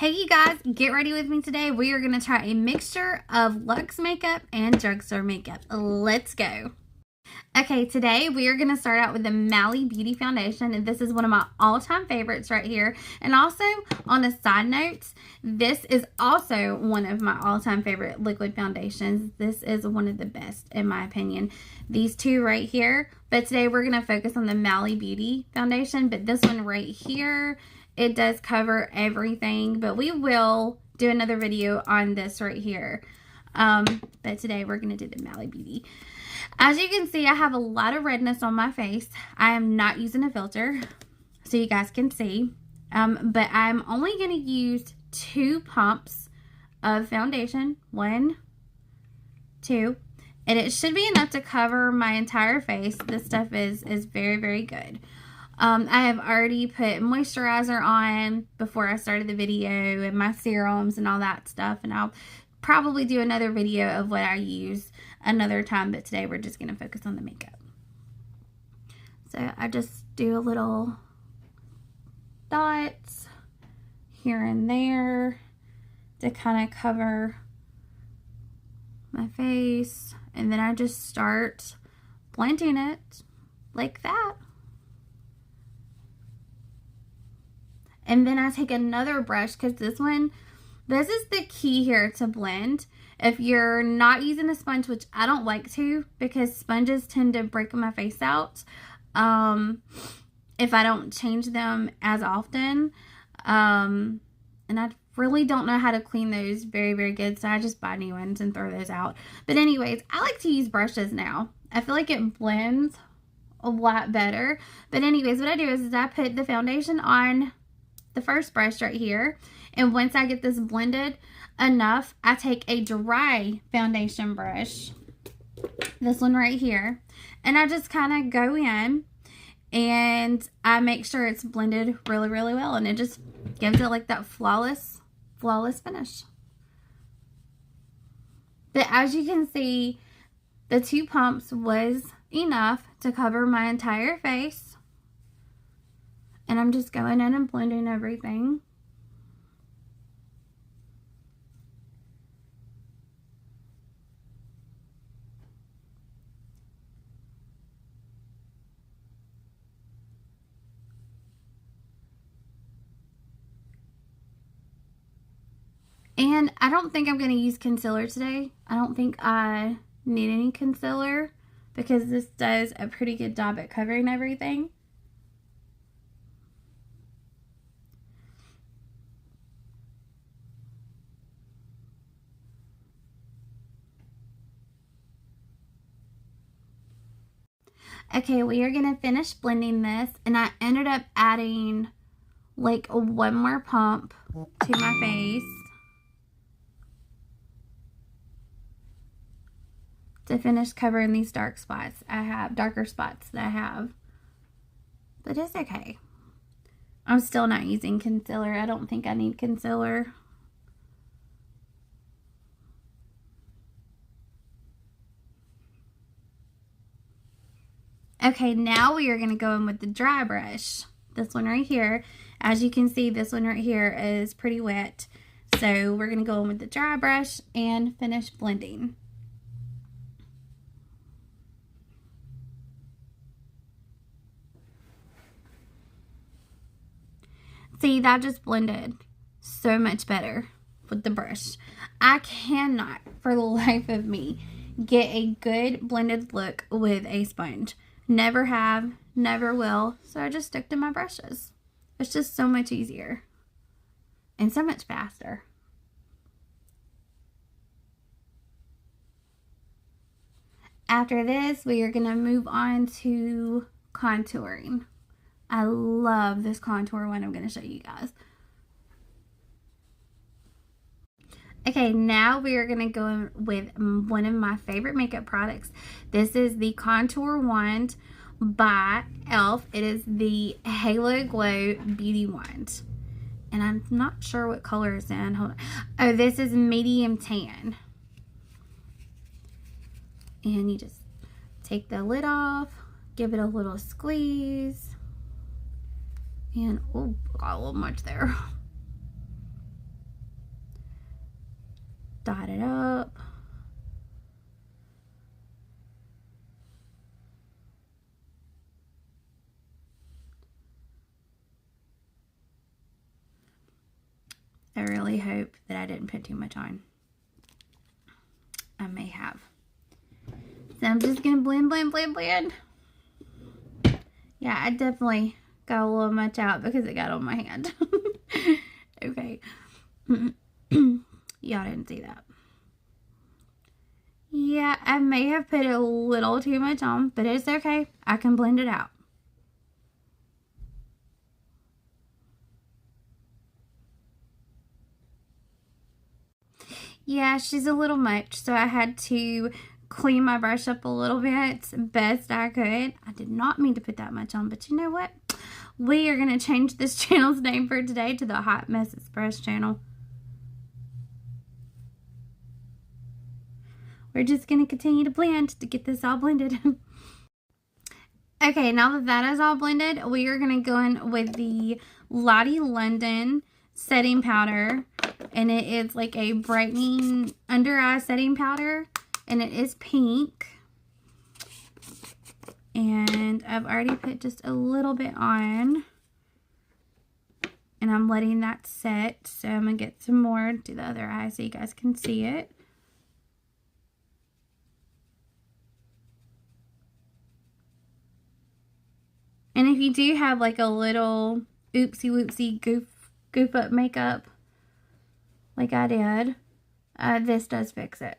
Hey you guys, get ready with me today. We are going to try a mixture of Luxe makeup and drugstore makeup. Let's go. Okay, today we are going to start out with the Mally Beauty Foundation, and this is one of my all-time favorites right here. And also, on a side note, this is also one of my all-time favorite liquid foundations. This is one of the best, in my opinion. These two right here, but today we're going to focus on the Mally Beauty Foundation, but this one right here, it does cover everything, but we will do another video on this right here. But today we're going to do the Mally Beauty. As you can see, I have a lot of redness on my face. I am not using a filter, so you guys can see. But I'm only going to use 2 pumps of foundation. 1, 2. And it should be enough to cover my entire face. This stuff is very, very good. I have already put moisturizer on before I started the video, and my serums and all that stuff. And I'll probably do another video of what I use another time, but today we're just going to focus on the makeup. So I just do a little dots here and there to kind of cover my face, and then I just start blending it like that. And then I take another brush, because this is the key here to blend. If you're not using a sponge, which I don't like to, because sponges tend to break my face out if I don't change them as often. And I really don't know how to clean those very, very good, so I just buy new ones and throw those out. But anyways, I like to use brushes now. I feel like it blends a lot better. But anyways, what I do is I put the foundation on the first brush right here, and once I get this blended enough, I take a dry foundation brush, this one right here, and I just kind of go in and I make sure it's blended really, really well, and it just gives it like that flawless finish. But as you can see, the 2 pumps was enough to cover my entire face. And I'm just going in and blending everything. And I don't think I'm going to use concealer today. I don't think I need any concealer, because this does a pretty good job at covering everything. Okay, we are going to finish blending this, and I ended up adding like 1 more pump to my face to finish covering these darker spots that I have. But it's okay. I'm still not using concealer. I don't think I need concealer. Okay, now we are going to go in with the dry brush. This one right here. As you can see, this one right here is pretty wet. So we're going to go in with the dry brush and finish blending. See, that just blended so much better with the brush. I cannot, for the life of me, get a good blended look with a sponge. Never have, never will, so I just stick to my brushes. It's just so much easier and so much faster. After this, we are going to move on to contouring. I love this contour one I'm going to show you guys. Okay, now we are going to go in with one of my favorite makeup products. This is the Contour Wand by e.l.f. It is the Halo Glow Beauty Wand. And I'm not sure what color it's in. Hold on. Oh, this is medium tan. And you just take the lid off, give it a little squeeze. And, oh, got a little much there. dot it up. I really hope that I didn't put too much on. I may have. So I'm just going to blend. Yeah, I definitely got a little much out because it got on my hand. Okay. Y'all didn't see that. Yeah, I may have put a little too much on, but it's okay. I can blend it out. Yeah, she's a little much, so I had to clean my brush up a little bit best I could. I did not mean to put that much on, but you know what? We are going to change this channel's name for today to the Hot Messes Brush channel. We're just going to continue to blend to get this all blended. Okay, now that that is all blended, we are going to go in with the Lottie London setting powder. And it is like a brightening under eye setting powder. And it is pink. And I've already put just a little bit on. And I'm letting that set. So I'm going to get some more to the other eye so you guys can see it. And if you do have like a little oopsie whoopsie goof up makeup like I did, this does fix it.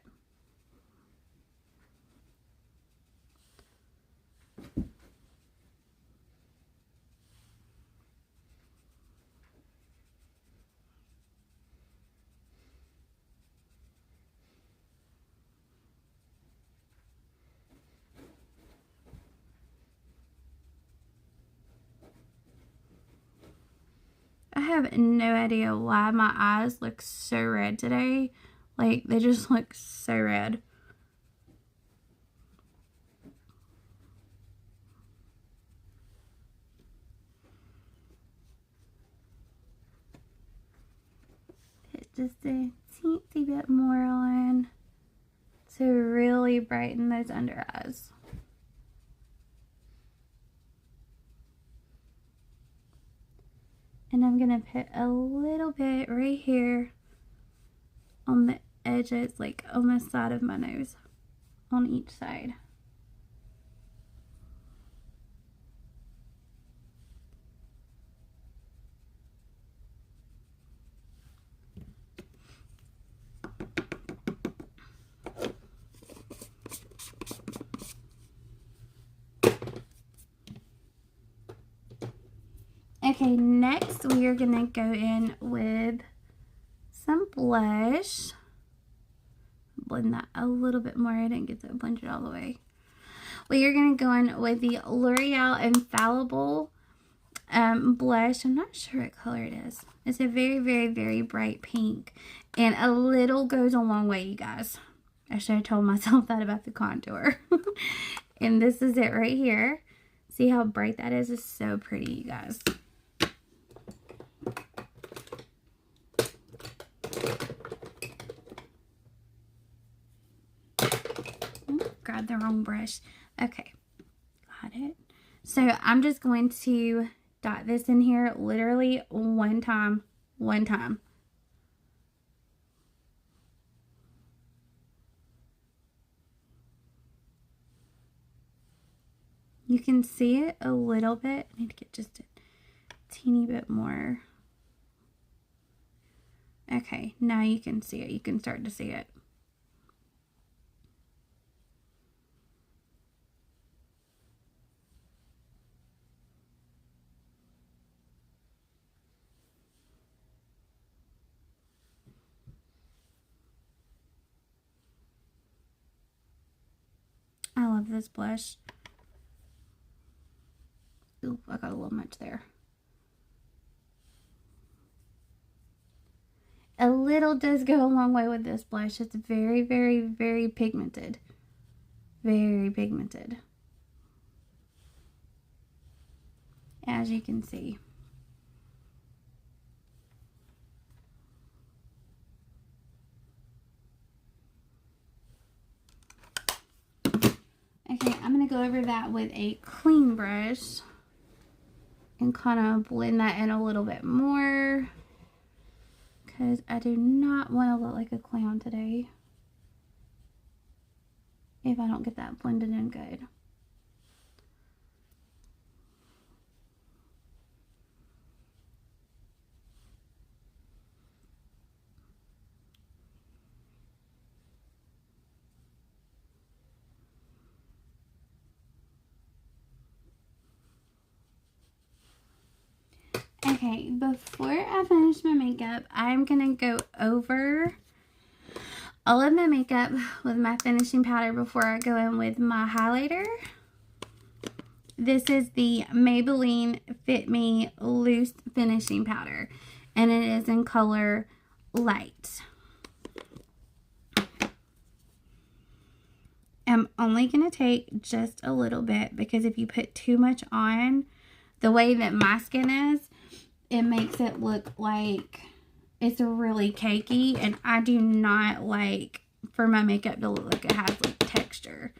I have no idea why my eyes look so red today. Like, they just look so red. Put just a teensy bit more on to really brighten those under eyes. And I'm going to put a little bit right here on the edges, like on the side of my nose, on each side. Okay, next we are going to go in with some blush. Blend that a little bit more. I didn't get to blend it all the way. We are going to go in with the L'Oreal Infallible blush. I'm not sure what color it is. It's a very, very, very bright pink. And a little goes a long way, you guys. I should have told myself that about the contour. And this is it right here. See how bright that is? It's so pretty, you guys. Grab the wrong brush. Okay, got it. So I'm just going to dot this in here literally one time. You can see it a little bit. I need to get just a teeny bit more. Okay, now you can see it. You can start to see it. I love this blush. Ooh, I got a little much there. A little does go a long way with this blush. It's very, very, very pigmented. Very pigmented. As you can see. I'm going to go over that with a clean brush and kind of blend that in a little bit more, because I do not want to look like a clown today if I don't get that blended in good. Okay, before I finish my makeup, I'm going to go over all of my makeup with my finishing powder before I go in with my highlighter. This is the Maybelline Fit Me Loose Finishing Powder, and it is in color Light. I'm only going to take just a little bit, because if you put too much on, the way that my skin is, it makes it look like it's really cakey, and I do not like for my makeup to look like it has like texture.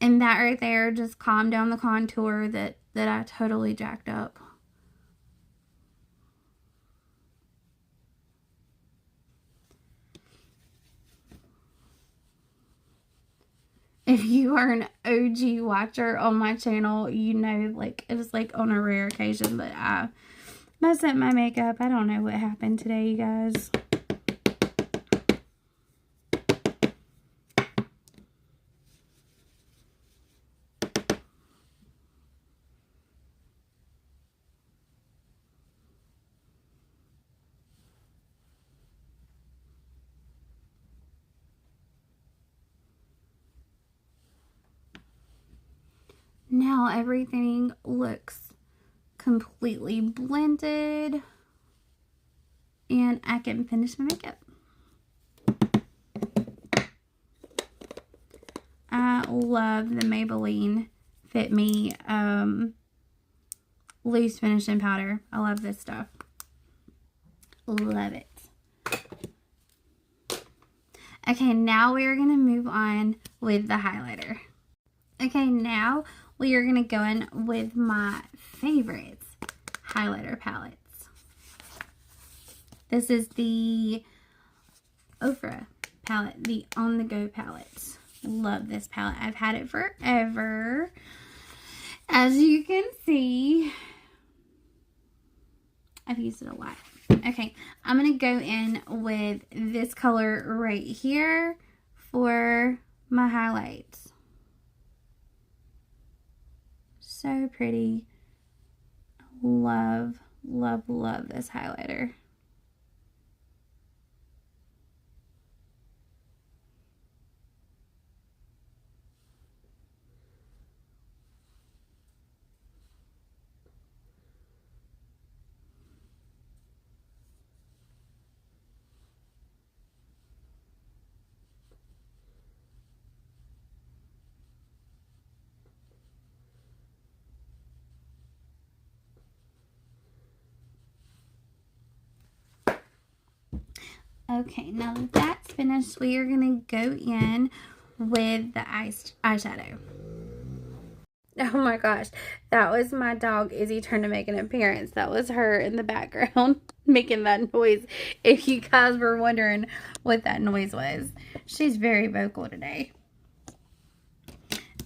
And that right there just calmed down the contour that I totally jacked up. If you are an OG watcher on my channel, you know, like, it's like on a rare occasion that I mess up my makeup. I don't know what happened today, you guys. Now everything looks completely blended, and I can finish my makeup. I love the Maybelline Fit Me Loose Finishing Powder. I love this stuff. Love it. Okay, now we are going to move on with the highlighter. Okay, now we are going to go in with my favorites highlighter palettes. This is the Ofra palette, the On The Go palette. Love this palette. I've had it forever. As you can see, I've used it a lot. Okay, I'm going to go in with this color right here for my highlights. So pretty. Love, love, love this highlighter. Okay, now that that's finished, we are going to go in with the eyeshadow. Oh my gosh, that was my dog Izzy trying to make an appearance. That was her in the background making that noise. If you guys were wondering what that noise was. She's very vocal today.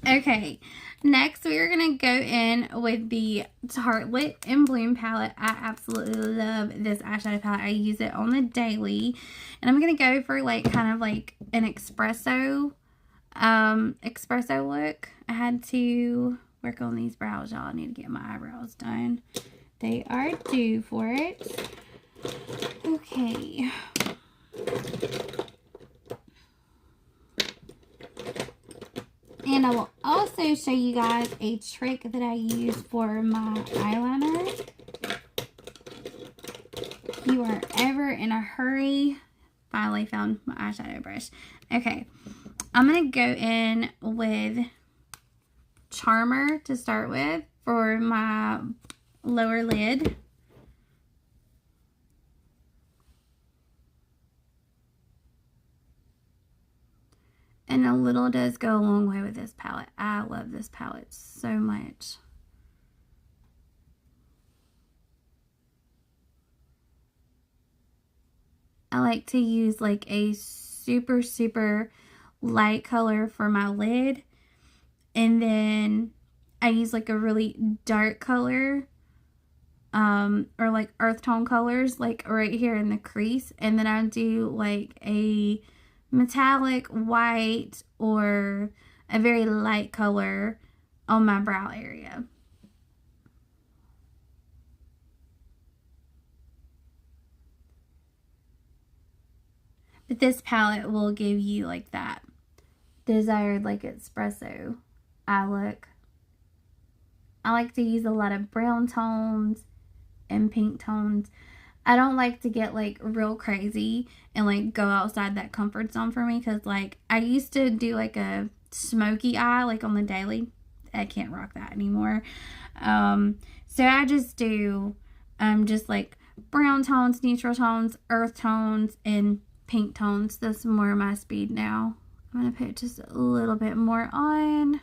Okay, next we are going to go in with the Tarte Lit and Bloom palette. I absolutely love this eyeshadow palette. I use it on the daily. And I'm going to go for like kind of like an espresso look. I had to work on these brows, y'all. I need to get my eyebrows done. They are due for it. Okay. And I will also show you guys a trick that I use for my eyeliner. If you are ever in a hurry, finally found my eyeshadow brush. Okay, I'm going to go in with Charmer to start with for my lower lid. And a little does go a long way with this palette. I love this palette so much. I like to use like a super, super light color for my lid. And then I use like a really dark color, or like earth tone colors, like right here in the crease. And then I do like a metallic white or a very light color on my brow area. But this palette will give you like that desired like espresso eye look. I like to use a lot of brown tones and pink tones. I don't like to get like real crazy and like go outside that comfort zone for me, because like I used to do like a smoky eye like on the daily. I can't rock that anymore. So I just do just like brown tones, neutral tones, earth tones, and pink tones. That's more my speed now. I'm going to put just a little bit more on.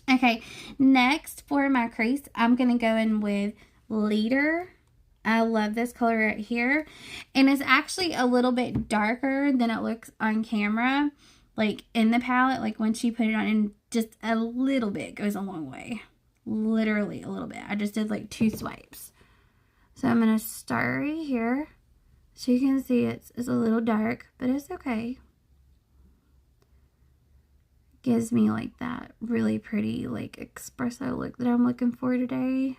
Okay, next for my crease, I'm going to go in with Leader. I love this color right here. And it's actually a little bit darker than it looks on camera. Like in the palette, like once you put it on, and just a little bit goes a long way. Literally a little bit. I just did like 2 swipes. So I'm going to start right here. So you can see it's a little dark, but it's okay. Gives me like that really pretty like espresso look that I'm looking for today.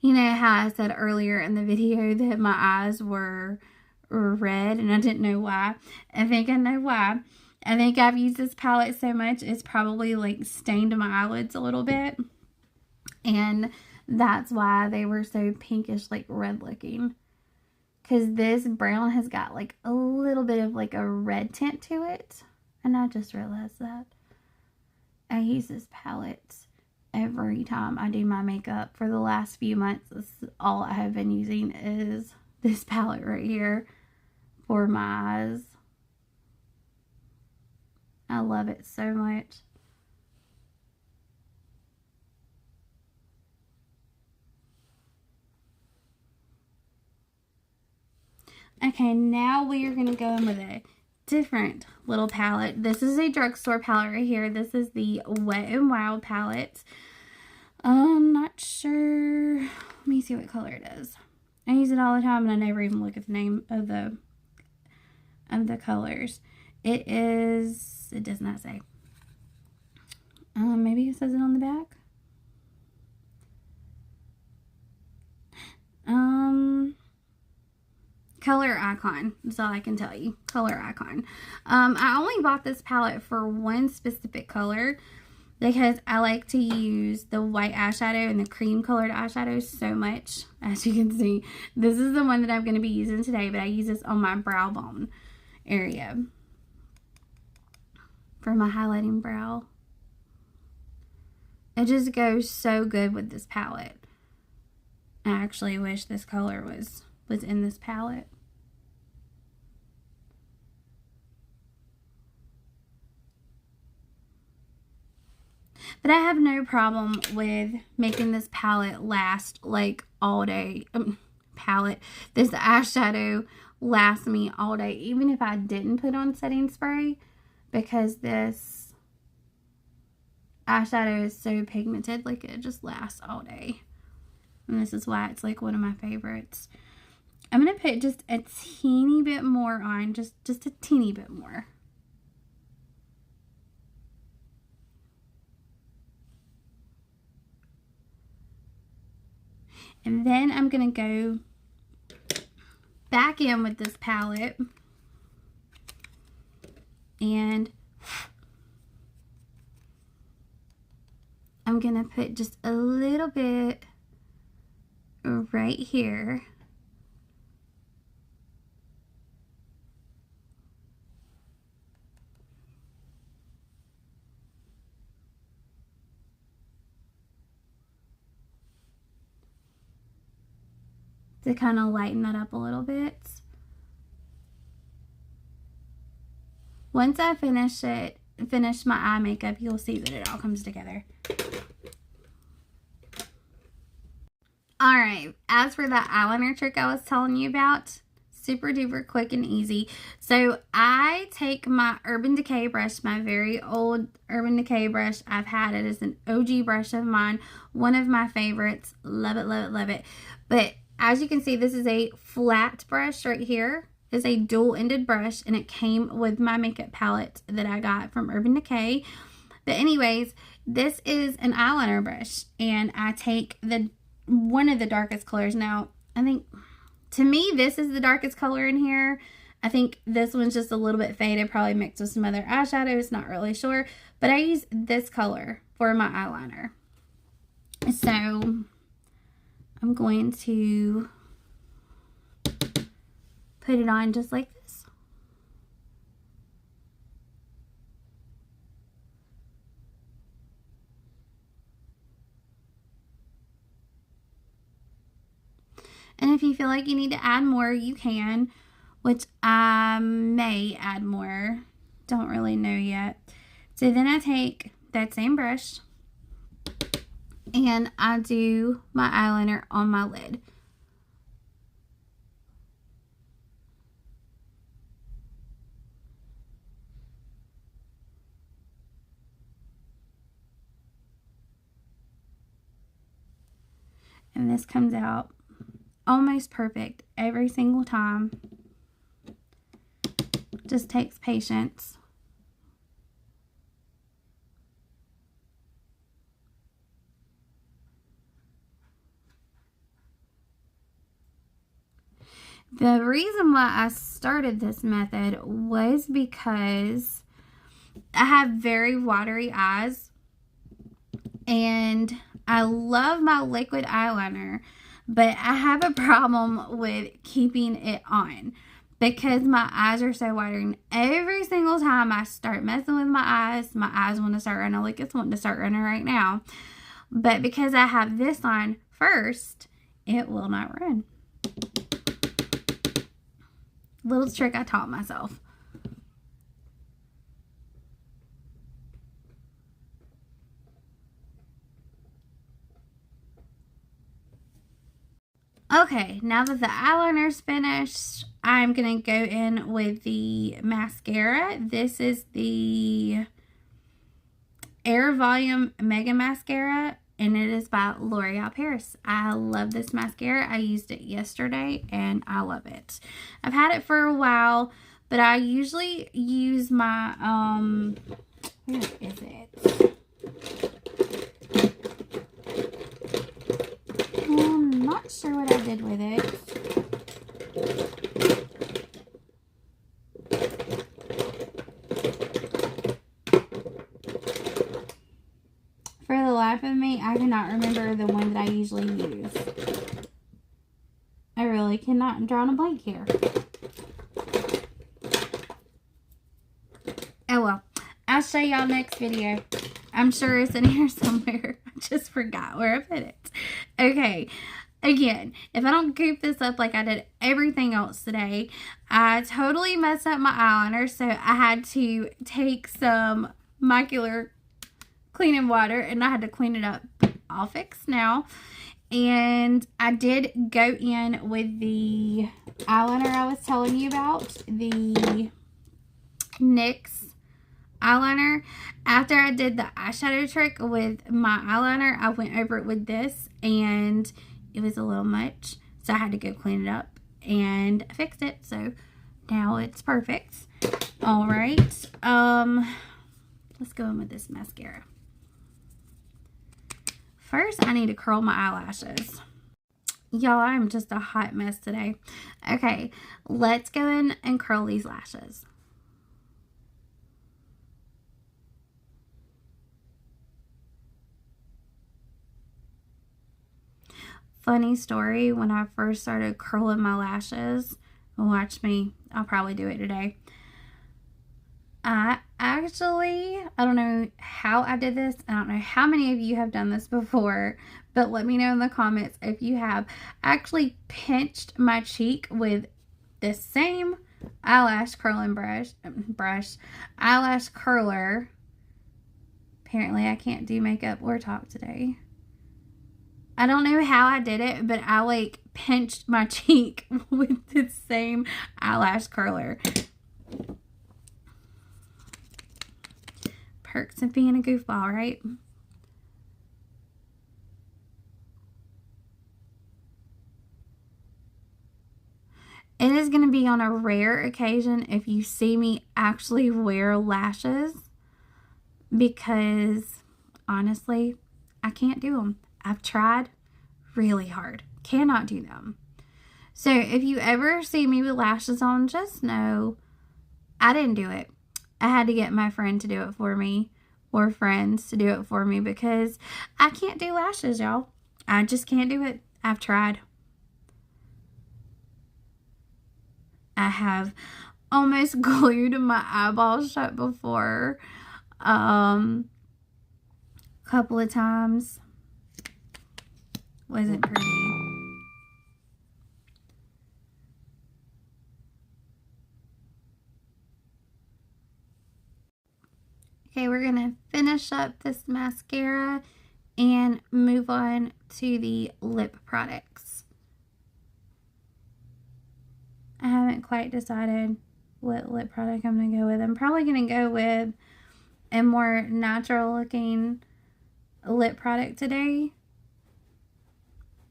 You know how I said earlier in the video that my eyes were red and I didn't know why? I think I know why. I think I've used this palette so much, it's probably like stained my eyelids a little bit. And that's why they were so pinkish, like red looking. Because this brown has got like a little bit of like a red tint to it. And I just realized that. I use this palette every time I do my makeup. For the last few months, this is all I have been using is this palette right here for my eyes. I love it so much. Okay, now we are going to go in with a different little palette. This is a drugstore palette right here. This is the Wet n Wild palette. I'm not sure. Let me see what color it is. I use it all the time and I never even look at the name of the colors. It does not say. Maybe it says it on the back. Color Icon. That's all I can tell you. Color Icon. I only bought this palette for one specific color because I like to use the white eyeshadow and the cream colored eyeshadow so much. As you can see, this is the one that I'm going to be using today, but I use this on my brow bone area for my highlighting brow. It just goes so good with this palette. I actually wish this color was in this palette. But I have no problem with making this palette last like all day. This eyeshadow lasts me all day, even if I didn't put on setting spray, because this eyeshadow is so pigmented, like it just lasts all day. And this is why it's like one of my favorites. I'm going to put just a teeny bit more on, just a teeny bit more. And then I'm going to go back in with this palette and I'm going to put just a little bit right here. to kind of lighten that up a little bit. Once I finish my eye makeup, you'll see that it all comes together. Alright, as for that eyeliner trick I was telling you about, super duper quick and easy. So I take my Urban Decay brush, my very old Urban Decay brush. I've had it as an OG brush of mine, one of my favorites. Love it, love it, love it. But as you can see, this is a flat brush right here. It's a dual-ended brush, and it came with my makeup palette that I got from Urban Decay. But anyways, this is an eyeliner brush, and I take one of the darkest colors. Now, I think, to me, this is the darkest color in here. I think this one's just a little bit faded, probably mixed with some other eyeshadows, not really sure. But I use this color for my eyeliner. So, I'm going to put it on just like this. And if you feel like you need to add more, you can, which I may add more. Don't really know yet. So then I take that same brush and I do my eyeliner on my lid. And this comes out almost perfect every single time. Just takes patience. The reason why I started this method was because I have very watery eyes, and I love my liquid eyeliner, but I have a problem with keeping it on because my eyes are so watery. And every single time I start messing with my eyes want to start running. Like it's wanting to start running right now. But because I have this on first, it will not run. Little trick I taught myself. Okay, now that the eyeliner's finished, I'm going to go in with the mascara. This is the Air Volume Mega Mascara, and it is by L'Oreal Paris. I love this mascara. I used it yesterday, and I love it. I've had it for a while, but I usually use my, where is it? I'm not sure what I did with it. For the life of me, I cannot remember the one that I usually use. I really cannot. I'm drawing a blank here. Oh well. I'll show y'all next video. I'm sure it's in here somewhere. I just forgot where I put it. Okay. Again, if I don't goop this up like I did everything else today, I totally messed up my eyeliner, so I had to take some micellar cleaning water and I had to clean it up. All fixed now. And I did go in with the eyeliner I was telling you about, the NYX eyeliner. After I did the eyeshadow trick with my eyeliner, I went over it with this and it was a little much, so I had to go clean it up and I fixed it, so now it's perfect. All right, let's go in with this mascara. First, I need to curl my eyelashes. Y'all, I'm just a hot mess today. Okay, let's go in and curl these lashes. Funny story, when I first started curling my lashes, watch me, I'll probably do it today. I actually, I don't know how I did this. I don't know how many of you have done this before, but let me know in the comments if you have. I actually pinched my cheek with the same eyelash curling eyelash curler. Apparently I can't do makeup or talk today. I don't know how I did it, but I like pinched my cheek with the same eyelash curler. Perks of being a goofball, right? It is going to be on a rare occasion if you see me actually wear lashes, because honestly, I can't do them. I've tried really hard. Cannot do them. So if you ever see me with lashes on, just know I didn't do it. I had to get my friend to do it for me, or friends to do it for me, because I can't do lashes, y'all. I just can't do it. I've tried. I have almost glued my eyeballs shut before, a couple of times. Wasn't pretty. Okay, we're going to finish up this mascara and move on to the lip products. I haven't quite decided what lip product I'm going to go with. I'm probably going to go with a more natural looking lip product today.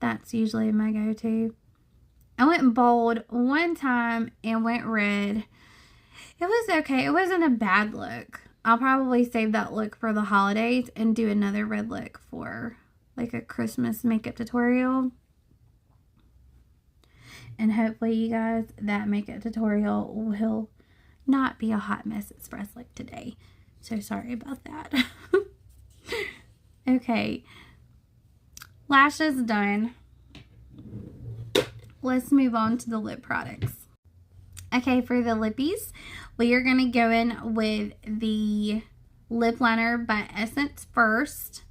That's usually my go-to. I went bold one time and went red. It was okay. It wasn't a bad look. I'll probably save that look for the holidays and do another red look for like a Christmas makeup tutorial. And hopefully you guys, that makeup tutorial will not be a hot mess express like today. So sorry about that. Okay. Lashes done. Let's move on to the lip products. Okay, for the lippies, we are going to go in with the lip liner by Essence first.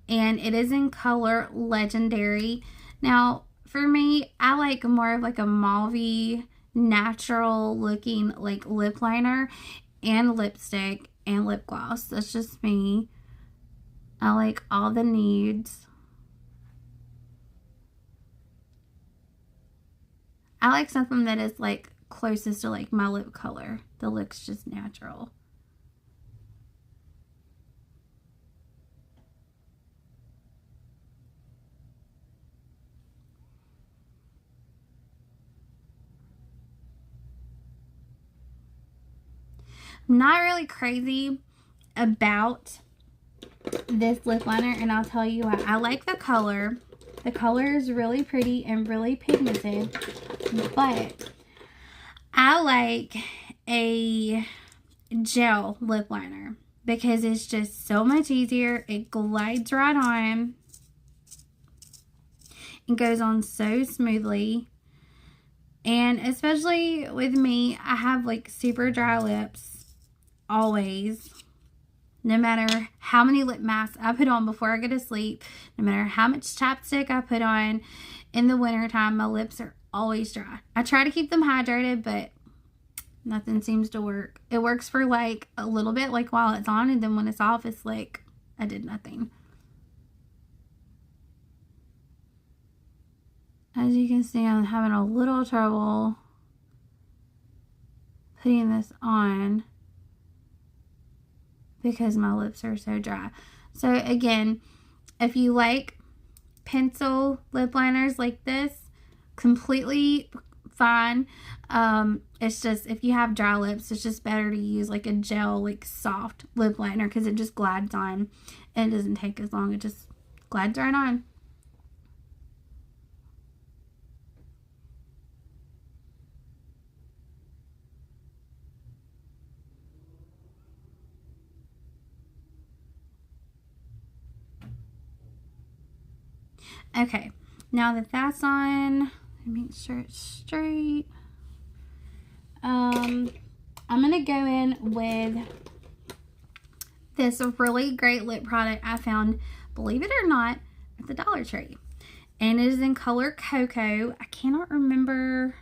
And it is in color Legendary. Now, for me, I like more of like a mauve-y, natural looking like lip liner and lipstick and lip gloss. That's just me. I like all the nudes. I like something that is like closest to like my lip color. That looks just natural. I'm not really crazy about this lip liner, and I'll tell you why. I like the color. The color is really pretty and really pigmented, but I like a gel lip liner because it's just so much easier. It glides right on. It goes on so smoothly. And especially with me, I have like super dry lips always. No matter how many lip masks I put on before I go to sleep, no matter how much chapstick I put on in the wintertime, my lips are always dry. I try to keep them hydrated, but nothing seems to work. It works for like a little bit, like while it's on, and then when it's off, it's like I did nothing. As you can see, I'm having a little trouble putting this on because my lips are so dry. So again, if you like pencil lip liners like this, completely fine. It's just, if you have dry lips, it's just better to use like a gel, like soft lip liner, because it just glides on and it doesn't take as long. It just glides right on. Okay, now that that's on, make sure it's straight. I'm gonna go in with this really great lip product I found, believe it or not, at the Dollar Tree. And it is in color Cocoa. I cannot remember.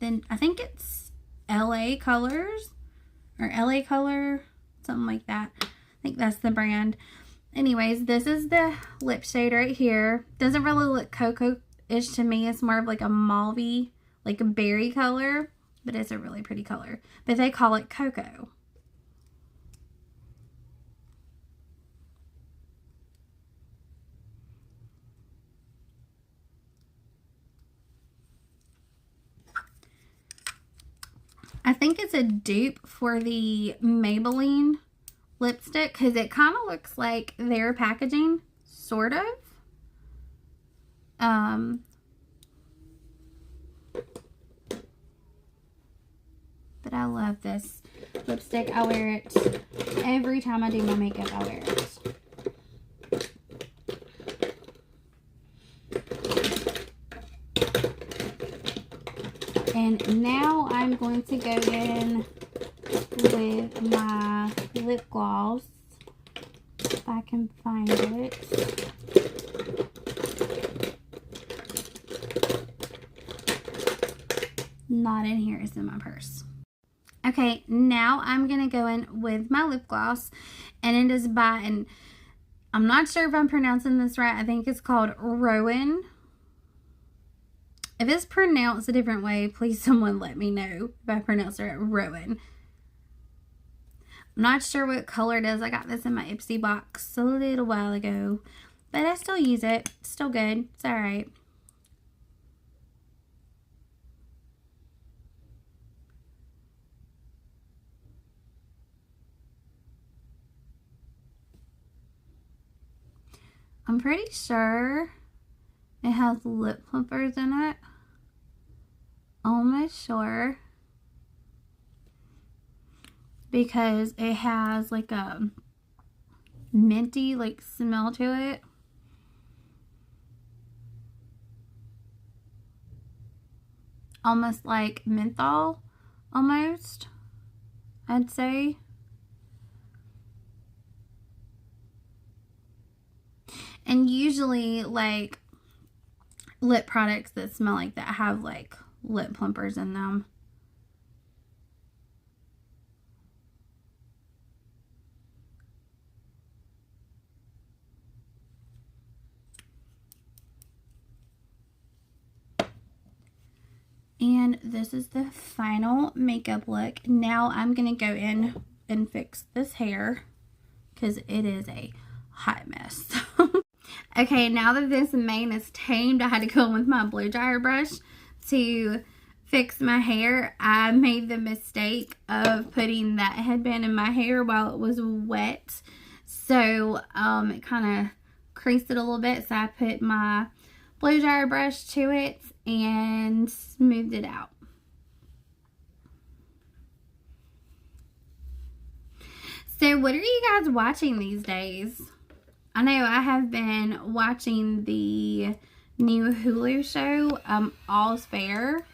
Then I think it's LA Colors or LA Color, something like that. I think that's the brand. Anyways, this is the lip shade right here. Doesn't really look cocoa-ish to me. It's more of like a mauve-y, like a berry color, but it's a really pretty color. But they call it Cocoa. I think it's a dupe for the Maybelline lipstick because it kind of looks like their packaging, sort of. But I love this lipstick. I wear it every time I do my makeup. I wear it. And now I'm going to go in with my lip gloss, if I can find it. Not in here, it's in my purse. Okay, now I'm going to go in with my lip gloss, and it is by, and I'm not sure if I'm pronouncing this right, I think it's called Rowan. If it's pronounced a different way, please someone let me know if I pronounce it right. Rowan. I'm not sure what color it is. I got this in my Ipsy box a little while ago, but I still use it. It's still good. It's alright. I'm pretty sure it has lip plumpers in it. Almost sure. Because it has like a minty like smell to it. Almost like menthol, almost, I'd say. And usually like lip products that smell like that have like lip plumpers in them. And this is the final makeup look. Now I'm going to go in and fix this hair because it is a hot mess. Okay, now that this mane is tamed, I had to go in with my blow dryer brush to fix my hair. I made the mistake of putting that headband in my hair while it was wet. So it kind of creased it a little bit. So I put my blow dryer brush to it and smoothed it out. So what are you guys watching these days? I know I have been watching the new Hulu show, All's Fair.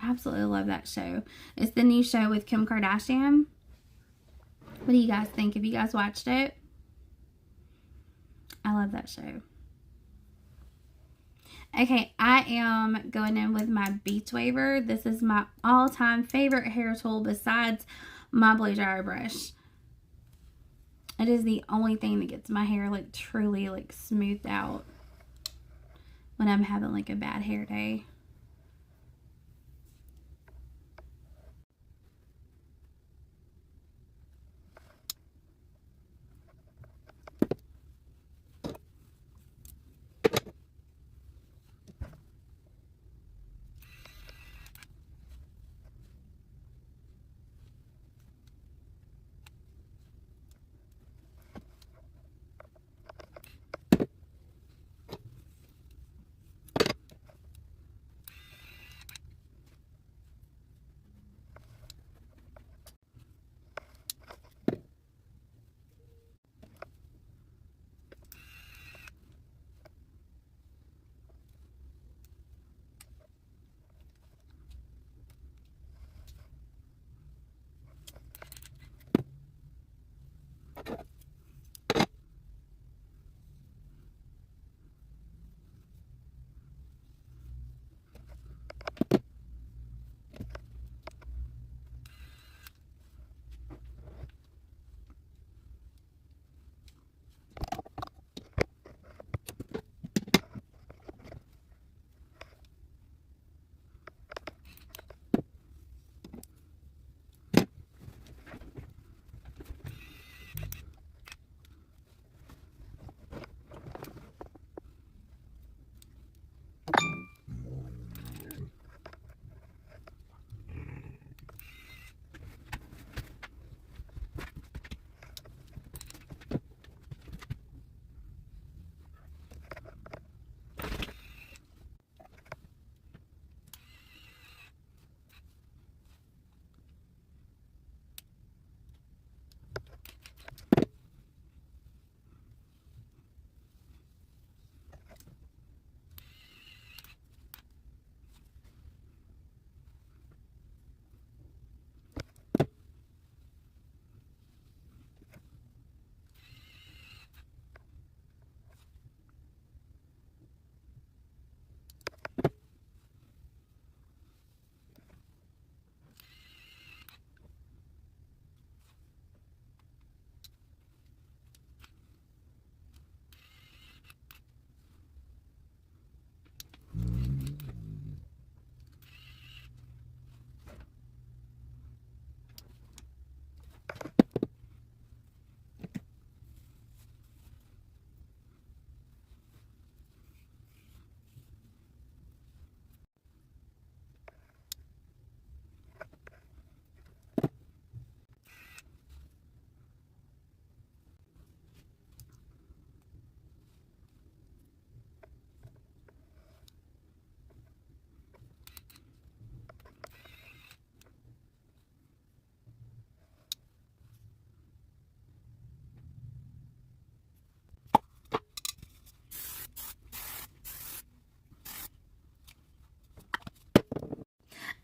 I absolutely love that show. It's the new show with Kim Kardashian. What do you guys think? Have you guys watched it? I love that show. Okay, I am going in with my Beach Waver. This is my all-time favorite hair tool besides my blow dryer brush. It is the only thing that gets my hair like truly like smoothed out when I'm having like a bad hair day.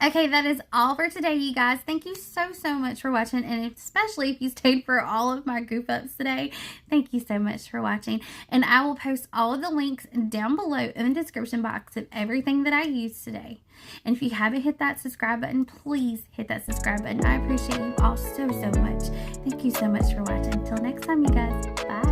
Okay, that is all for today, you guys. Thank you so much for watching, and especially if you stayed for all of my goof ups today. Thank you so much for watching, and I will post all of the links down below in the description box of everything that I used today. And if you haven't hit that subscribe button, please hit that subscribe button. I appreciate you all so much. Thank you so much for watching. Until next time, you guys. Bye.